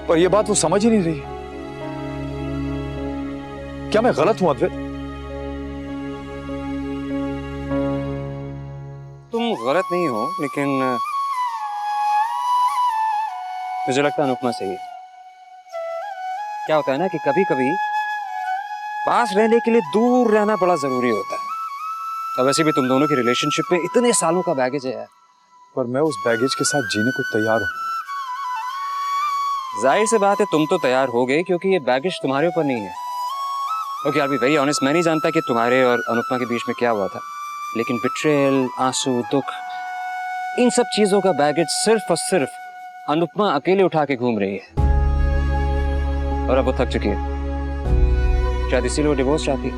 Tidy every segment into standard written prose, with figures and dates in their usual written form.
पर यह बात वो समझ ही नहीं रही। क्या मैं गलत हूं अद्वैत? तुम गलत नहीं हो, लेकिन मुझे लगता है अनुपमा सही है। क्या होता है ना कि कभी कभी पास रहने के लिए दूर रहना बड़ा जरूरी होता है। और वैसे भी तुम दोनों की रिलेशनशिप में इतने सालों का बैगेज है यार। पर मैं उस बैगेज के साथ जीने को तैयार हूं। जाहिर सी बात है तुम तो तैयार हो गए, क्योंकि ये बैगेज तुम्हारे ऊपर नहीं है। Okay, I be very honest, मैं नहीं जानता कि तुम्हारे और अनुपमा के बीच में क्या हुआ था, लेकिन बिट्रेयल, आंसू, दुख, इन सब चीजों का बैगेज सिर्फ और सिर्फ अनुपमा अकेले उठा के घूम रही है। और अब वो थक चुकी है, शायद इसीलिए वो डिवोर्स चाहती है।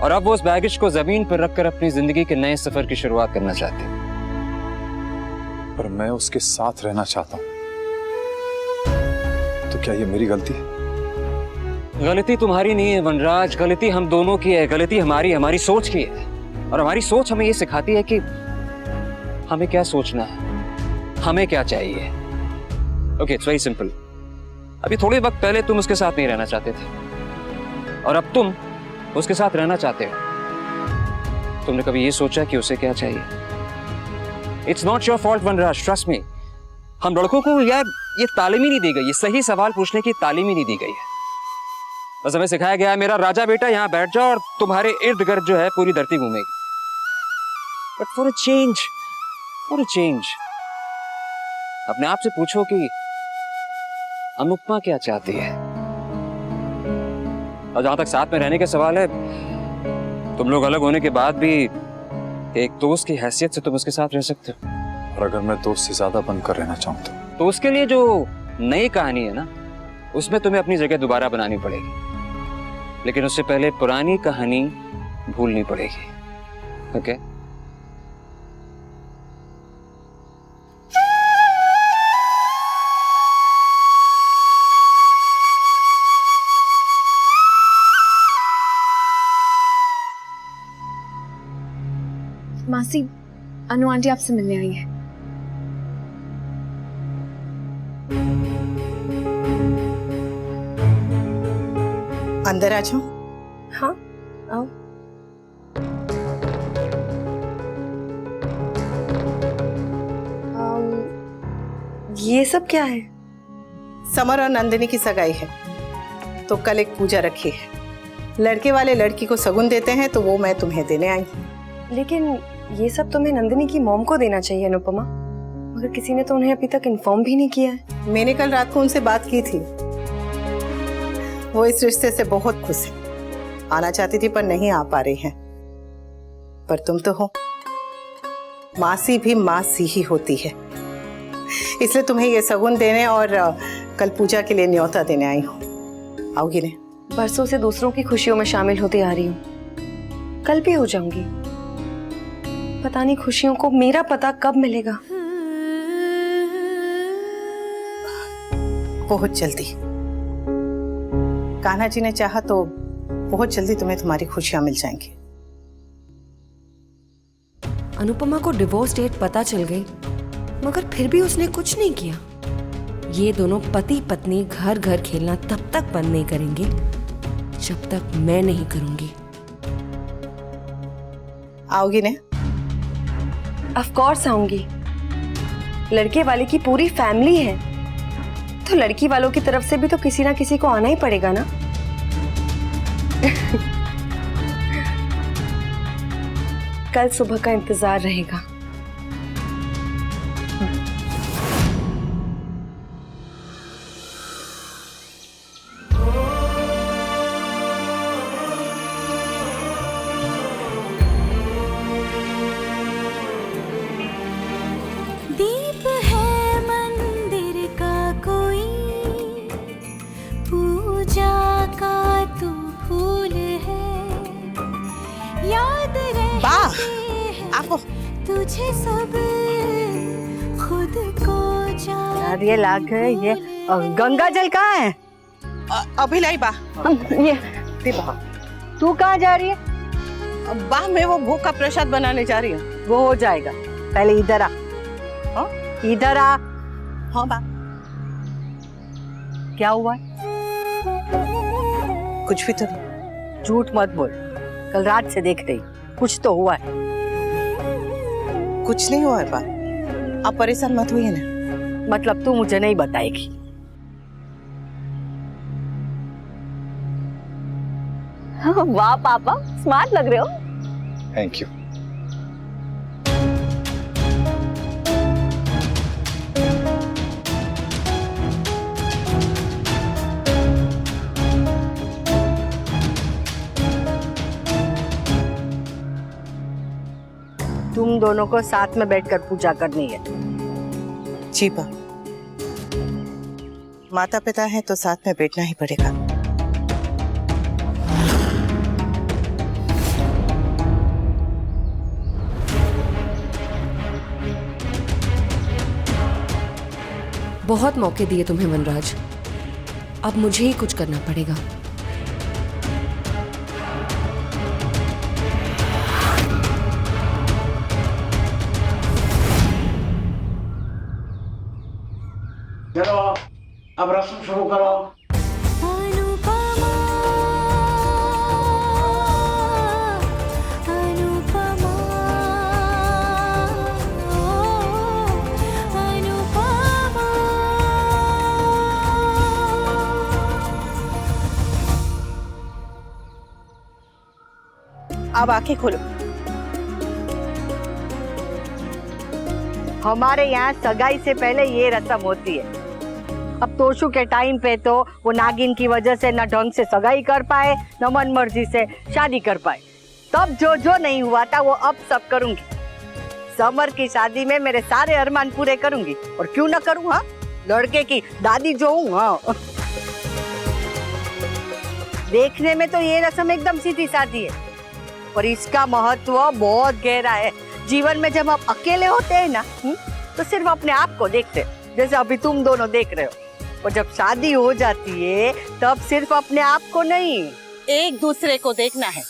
और अब वो उस बैगेज को जमीन पर रखकर अपनी जिंदगी के नए सफर की शुरुआत करना चाहती है। पर मैं उसके साथ रहना चाहता हूं, तो क्या ये मेरी गलती है? गलती तुम्हारी नहीं है वनराज, गलती हम दोनों की है। गलती हमारी सोच की है। और हमारी सोच हमें ये सिखाती है कि हमें क्या सोचना है, हमें क्या चाहिए। Okay, it's very simple. अभी थोड़े वक्त पहले तुम उसके साथ नहीं रहना चाहते थे, और अब तुम उसके साथ रहना चाहते हो। तुमने कभी ये सोचा कि उसे क्या चाहिए? It's not your fault Vanraj, trust me. हम लड़कों को यार ये तालीम ही नहीं दी गई, ये सही सवाल पूछने की तालीम ही नहीं दी गई है। बस हमें सिखाया गया है मेरा राजा बेटा यहाँ बैठ जाओ और तुम्हारे इर्द गिर्द जो है पूरी धरती घूमेगी। बट फॉर अ चेंज, अपने आप से पूछो कि अनुपमा क्या चाहती है। और जहां तक साथ में रहने का सवाल है, तुम लोग अलग होने के बाद भी एक दोस्त की हैसियत से तुम उसके साथ रह सकते हो। और अगर मैं दोस्त से ज्यादा बनकर रहना चाहूं तो उसके लिए जो नई कहानी है ना, उसमें तुम्हें अपनी जगह दोबारा बनानी पड़ेगी। लेकिन उससे पहले पुरानी कहानी भूलनी पड़ेगी। ओके? मासी, अनु आंटी आपसे मिलने आई है। अंदर आ जाओ। हाँ, आओ। ये सब क्या है? समर और नंदिनी की सगाई है, तो कल एक पूजा रखी है। लड़के वाले लड़की को सगुन देते हैं, तो वो मैं तुम्हें देने आई हूँ। लेकिन ये सब तुम्हें नंदिनी की मॉम को देना चाहिए अनुपमा, मगर किसी ने तो उन्हें अभी तक इन्फॉर्म भी नहीं किया है। मैंने कल रात को उनसे बात की थी, वो इस रिश्ते से बहुत खुश है। आना चाहती थी पर नहीं आ पा रही हैं। पर तुम तो हो, मासी भी मासी ही होती है, इसलिए तुम्हें ये सगुन देने और कल पूजा के लिए न्योता देने आई हूँ। आओगी ने? बरसों से दूसरों की खुशियों में शामिल होती आ रही हूँ, कल भी हो जाऊंगी। पता नहीं खुशियों को मेरा पता कब मिलेगा। बहुत जल्दी। कान्हा जी ने चाहा तो बहुत जल्दी तुम्हें तुम्हारी खुशियां मिल जाएंगी। अनुपमा को डिवोर्स डेट पता चल गई, मगर फिर भी उसने कुछ नहीं किया। ये दोनों पति पत्नी घर घर खेलना तब तक बंद नहीं करेंगे जब तक मैं नहीं करूंगी। आओगी ने? ऑफ कोर्स आऊंगी। लड़के वाले की पूरी फैमिली है, तो लड़की वालों की तरफ से भी तो किसी ना किसी को आना ही पड़ेगा ना। कल सुबह का इंतजार रहेगा। दीप है मंदिर का कोई, पूजा का तू फूल है, याद आपो तुझे सब खुद को यार ये लाग है, ये गंगा जल कहाँ है? अभी लाई बा। ये तू कहाँ जा रही है? बा मैं वो भोग का प्रसाद बनाने जा रही हूँ। वो हो जाएगा, पहले इधर आ। इधर आ। हाँ बा। क्या हुआ है? कुछ भी तो नहीं। झूठ मत बोल, कल रात से देख रही, कुछ तो हुआ है। कुछ नहीं हुआ है बात, आप परेशान मत हुई ना। मतलब तू मुझे नहीं बताएगी? वाह पापा, स्मार्ट लग रहे हो। Thank you. तुम दोनों को साथ में बैठकर पूजा करनी है। जी बा, माता पिता है तो साथ में बैठना ही पड़ेगा। बहुत मौके दिए तुम्हें वनराज, अब मुझे ही कुछ करना पड़ेगा। चलो अब रस्म शुरू करो। अनुपमा अनुपमा अनुपमा। अब आंखें खोलो। हमारे यहाँ सगाई से पहले ये रस्म होती है। अब तोशु के टाइम पे तो वो नागिन की वजह से न ढंग से सगाई कर पाए, न मन मर्जी से शादी कर पाए। तब जो नहीं हुआ था वो अब सब करूंगी। समर की शादी में मेरे सारे अरमान पूरे करूंगी, और क्यों न करूं? हाँ, लड़के की दादी जो हूँ। हाँ, देखने में तो ये रस्म एकदम सीधी सादी है, पर इसका महत्व बहुत गहरा है। जीवन में जब आप अकेले होते हैं ना, तो सिर्फ अपने आप को देखते हैं, जैसे अभी तुम दोनों देख रहे हो। और जब शादी हो जाती है तब सिर्फ अपने आप को नहीं, एक दूसरे को देखना है।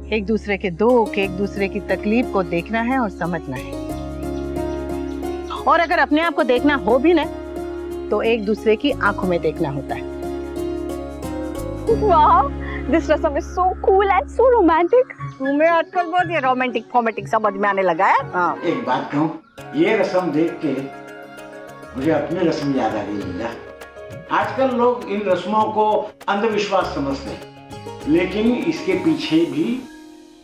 एक दूसरे के दुख, एक दूसरे की तकलीफ को देखना है और समझना है। और अगर अपने आप को देखना हो भी ना, तो एक दूसरे की आंखों में देखना होता है। वाह, दिस रस्म is so cool and so romantic. तुम्हें आजकल बहुत ये रोमांटिक फॉर्मेटिक समझ में आने लगा है। हाँ, एक बात कहूँ, ये रस्म देख के मुझे अपनी रस्म याद आ गई लीला। आजकल लोग इन रस्मों को अंधविश्वास समझते हैं, लेकिन इसके पीछे भी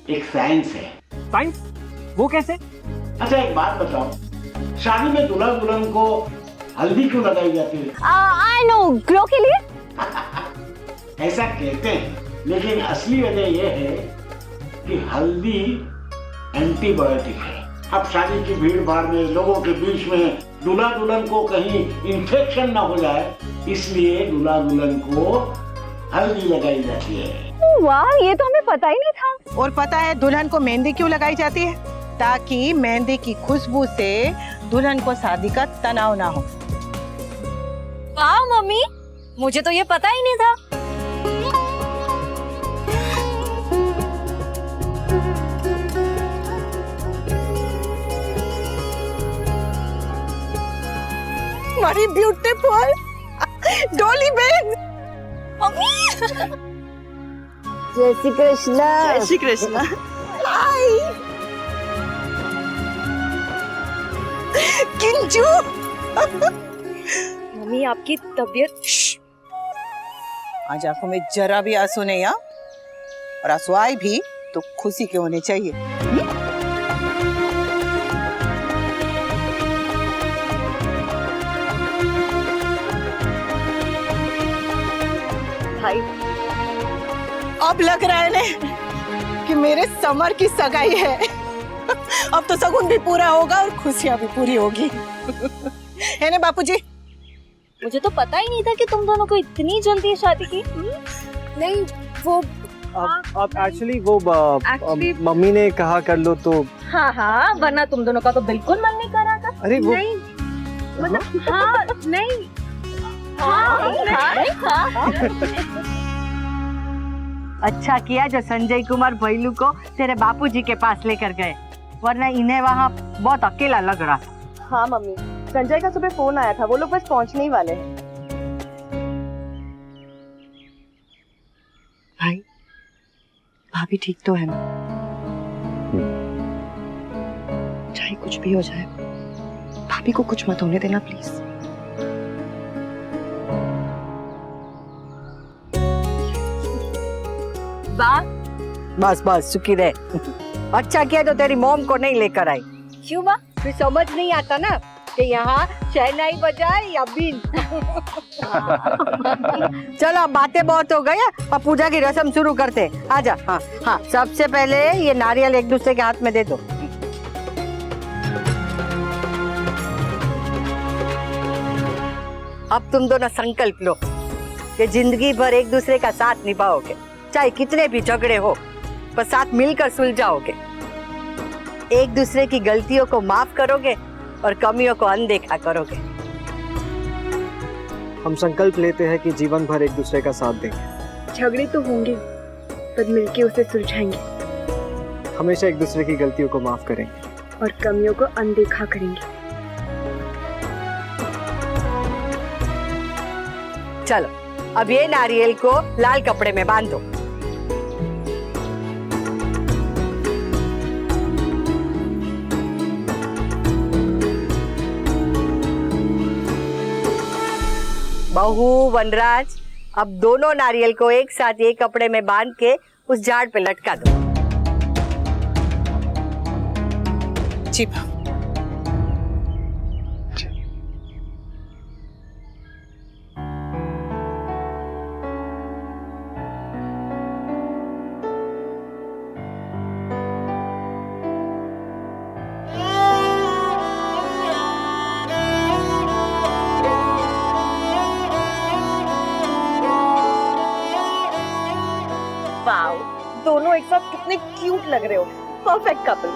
एक साइंस है। साइंस? वो कैसे? अच्छा एक बात बताओ, शादी में दूल्हा दुल्हन को हल्दी क्यों लगाई जाती है? आई नो, ग्लो के लिए। ऐसा कहते हैं, लेकिन असली वजह यह है कि हल्दी एंटीबायोटिक है। अब शादी की भीड़ भाड़ में, लोगों के बीच में दूल्हा दुल्हन को कहीं इन्फेक्शन ना हो जाए, इसलिए दूल्हा दुल्हन को हल्दी लगाई जाती है। वाह, ये तो हमें पता ही नहीं था। और पता है दुल्हन को मेहंदी क्यों लगाई जाती है? ताकि मेहंदी की खुशबू से दुल्हन को शादी का तनाव ना हो। वाह मम्मी, मुझे तो ये पता ही नहीं था। हमारी ब्यूटीफुल डोली बहन। मम्मी, जय श्री कृष्ण। जय श्री कृष्ण। हाय किंजू। मम्मी, आपकी तबीयत? आज आंखों में जरा भी आंसू नहीं आ, और आंसू आए भी तो खुशी के होने चाहिए। भाई, अब लग रहा है ना कि मेरे समर की सगाई है। अब तो सगुन भी पूरा होगा और खुशियां भी पूरी होगी। है ना बापूजी? मुझे तो पता ही नहीं था कि तुम दोनों को इतनी जल्दी शादी की। नहीं, वो अब एक्चुअली वो मम्मी ने कहा कर लो तो। हाँ हाँ, वरना तुम दोनों का तो बिल्कुल मन नहीं कर रहा था। अरे वो नहीं, मतलब हाँ नहीं, हाँ, हाँ, हाँ। अच्छा किया जो संजय कुमार भैलू को तेरे बापूजी के पास लेकर गए, वरना इन्हें वहाँ बहुत अकेला लग रहा था। हाँ मम्मी, संजय का सुबह फोन आया था, वो लोग बस पहुंचने ही वाले हैं। भाई, भाभी ठीक तो है ना? चाहे कुछ भी हो जाए, भाभी को कुछ मत होने देना प्लीज। बस बस सुखी रहे। अच्छा किया तो तेरी मॉम को नहीं लेकर आई। क्यों माँ? फिर समझ नहीं आता ना कि यहाँ शहनाई बजाए या बीन। चलो अब बातें बहुत हो गई, अब पूजा की रस्म शुरू करते। आजा। हाँ हाँ, सबसे पहले ये नारियल एक दूसरे के हाथ में दे दो। अब तुम दोनों संकल्प लो कि जिंदगी भर एक दूसरे का साथ निभाओगे, चाहे कितने भी झगड़े हो, पर साथ मिलकर सुलझाओगे। एक दूसरे की गलतियों को माफ करोगे और कमियों को अनदेखा करोगे। हम संकल्प लेते हैं कि जीवन भर एक दूसरे का साथ देंगे। झगड़े तो होंगे, पर मिलके उसे सुलझाएंगे। हमेशा एक दूसरे की गलतियों को माफ करेंगे और कमियों को अनदेखा करेंगे। चलो अब ये नारियल को लाल कपड़े में बांध दो। बहू वनराज, अब दोनों नारियल को एक साथ एक कपड़े में बांध के उस झाड़ पे लटका दो। जी वाओ, दोनों एक साथ कितने क्यूट लग रहे हो। Perfect couple.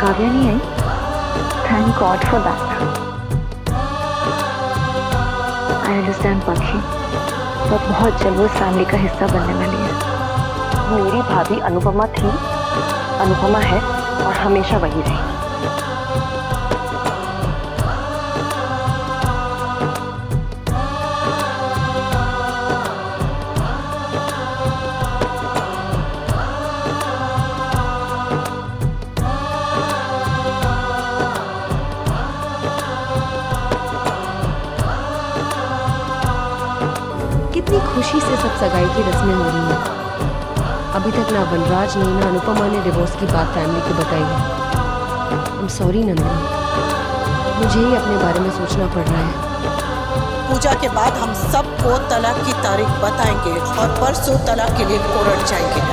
काव्या नहीं आई। Thank God for that. I understand पक्षी, पर बहुत जल्द वो इस फैमिली का हिस्सा बनने वाली है। मेरी भाभी अनुपमा थी, अनुपमा है और हमेशा वही रही। कितनी खुशी से सब सगाई की रस्में हो रही हैं। अभी तक ना वनराज ने ना अनुपमा ने डिवोर्स की बात फैमिली को बताई है। आई एम सॉरी नंदिनी, मुझे ही अपने बारे में सोचना पड़ रहा है। पूजा के बाद हम सबको तलाक की तारीख बताएंगे और परसों तलाक के लिए कोर्ट जाएंगे।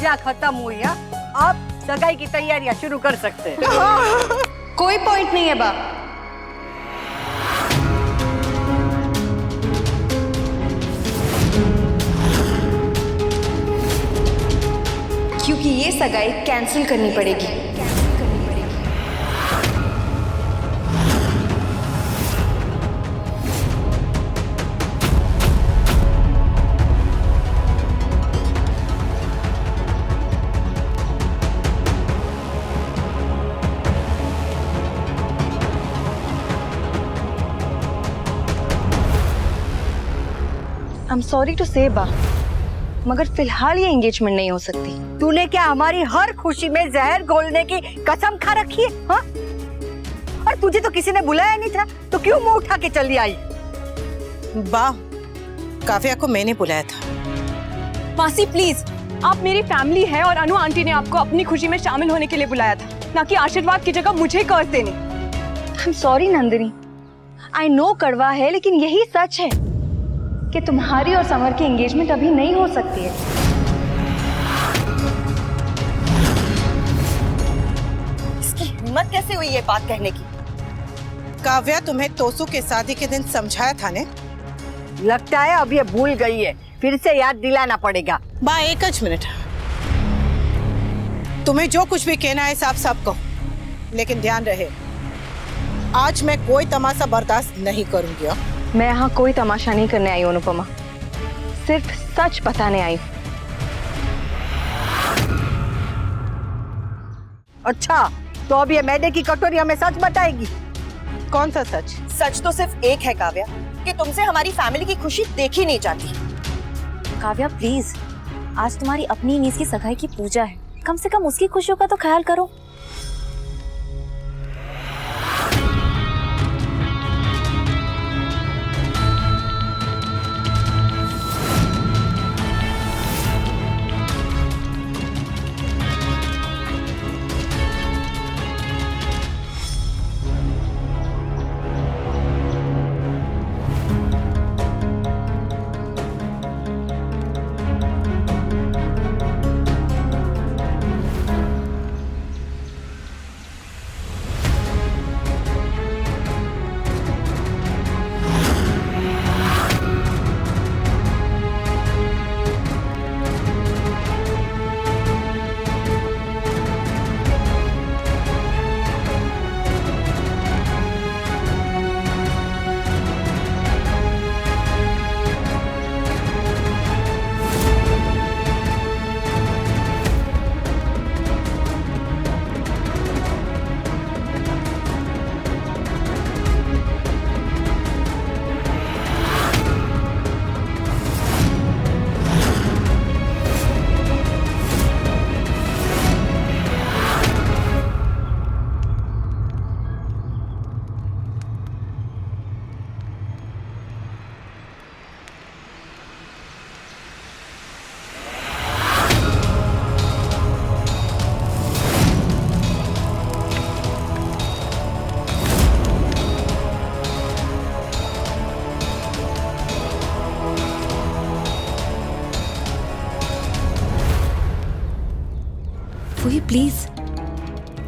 मजा खत्म हुई है, अब सगाई की तैयारियां शुरू कर सकते हैं। कोई पॉइंट नहीं है बा। क्योंकि ये सगाई कैंसिल करनी पड़ेगी। I'm sorry to say बा, मगर फिलहाल ये एंगेजमेंट नहीं हो सकती। तूने क्या हमारी हर खुशी में जहर घोलने की कसम खा रखी है? हाँ? और तुझे तो किसी ने बुलाया नहीं था, तो क्यों मुंह उठा के चली आई? बा, काव्या को मैंने बुलाया था। मासी प्लीज, आप मेरी फैमिली है और अनु आंटी ने आपको अपनी खुशी में शामिल होने के लिए बुलाया था, ना कि आशीर्वाद की जगह मुझे कर्ज देने। I'm sorry Nandini, I know कड़वा है, लेकिन यही सच है कि तुम्हारी और समर की एंगेजमेंट अभी नहीं हो सकती है। इसकी हिम्मत कैसे हुई ये बात कहने की? काव्या, तुम्हें तोसू के शादी के दिन समझाया था ने? लगता है अब ये भूल गई है, फिर से याद दिलाना पड़ेगा। बा, एक मिनट, तुम्हें जो कुछ भी कहना है साफ साफ कहो, लेकिन ध्यान रहे आज मैं कोई तमाशा बर्दाश्त नहीं करूंगी। मैं यहाँ कोई तमाशा नहीं करने आई हूँ अनुपमा, सिर्फ सच बताने आई। अच्छा, तो अब ये मैदे की कटोरी हमें सच बताएगी? कौन सा सच? सच तो सिर्फ एक है काव्या, कि तुमसे हमारी फैमिली की खुशी देखी नहीं जाती। काव्या प्लीज, आज तुम्हारी अपनी नीस की सगाई की पूजा है, कम से कम उसकी खुशियों का तो ख्याल करो। फूही प्लीज,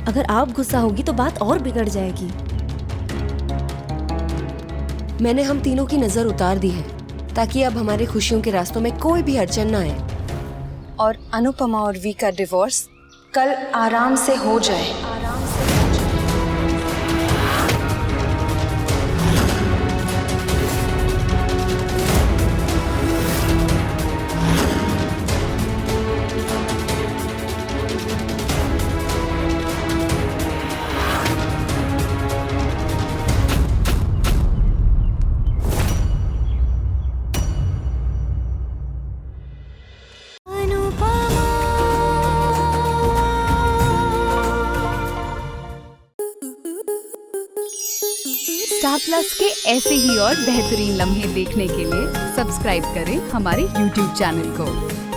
अगर आप गुस्सा होगी तो बात और बिगड़ जाएगी। मैंने हम तीनों की नजर उतार दी है, ताकि अब हमारे खुशियों के रास्तों में कोई भी अड़चन ना आए। और अनुपमा और वी का डिवोर्स कल आराम से हो जाए। स्टार प्लस के ऐसे ही और बेहतरीन लम्हे देखने के लिए सब्सक्राइब करें हमारे YouTube चैनल को।